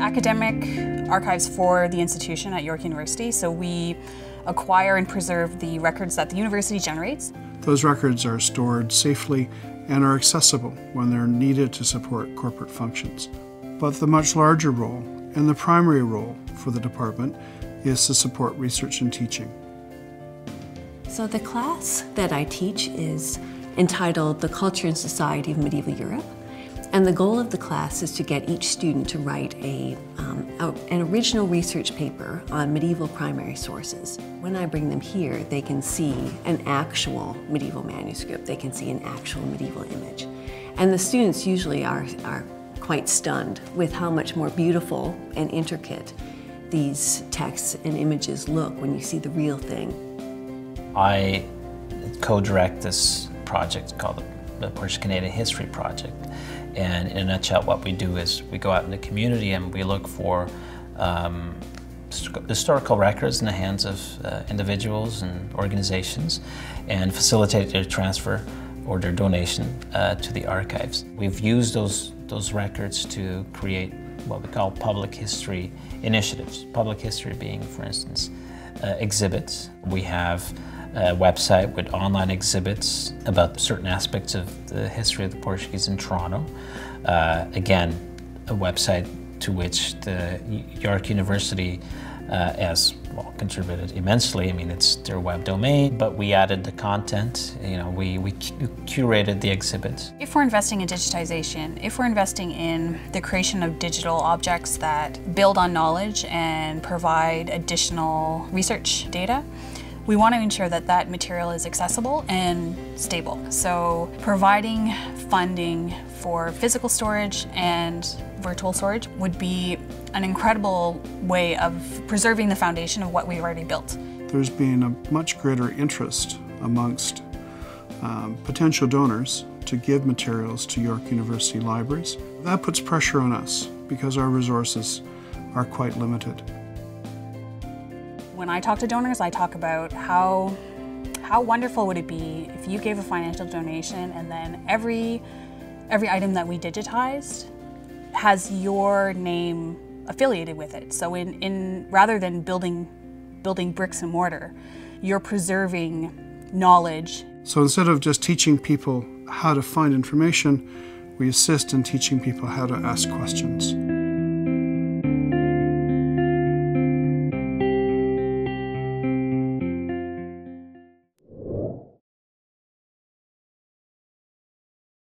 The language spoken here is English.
academic archives for the institution at York University, so we acquire and preserve the records that the university generates. Those records are stored safely and are accessible when they're needed to support corporate functions. But the much larger role, and the primary role for the department, is to support research and teaching. So the class that I teach is entitled The Culture and Society of Medieval Europe. And the goal of the class is to get each student to write an original research paper on medieval primary sources. When I bring them here, they can see an actual medieval manuscript. They can see an actual medieval image. And the students usually are quite stunned with how much more beautiful and intricate these texts and images look when you see the real thing. I co-direct this project called the Portuguese-Canadian History Project. And in a nutshell, what we do is we go out in the community and we look for historical records in the hands of individuals and organizations and facilitate their transfer or their donation to the archives. We've used those records to create what we call public history initiatives. Public history being, for instance, exhibits. We have a website with online exhibits about certain aspects of the history of the Portuguese in Toronto. Again, a website to which the York University has contributed immensely. I mean, it's their web domain, but we added the content. You know, we curated the exhibits. If we're investing in digitization, if we're investing in the creation of digital objects that build on knowledge and provide additional research data, we want to ensure that that material is accessible and stable. So providing funding for physical storage and virtual storage would be an incredible way of preserving the foundation of what we've already built. There's been a much greater interest amongst potential donors to give materials to York University libraries. That puts pressure on us because our resources are quite limited. When I talk to donors, I talk about how wonderful would it be if you gave a financial donation and then every item that we digitized has your name affiliated with it. So rather than building bricks and mortar, you're preserving knowledge. So instead of just teaching people how to find information, we assist in teaching people how to ask questions.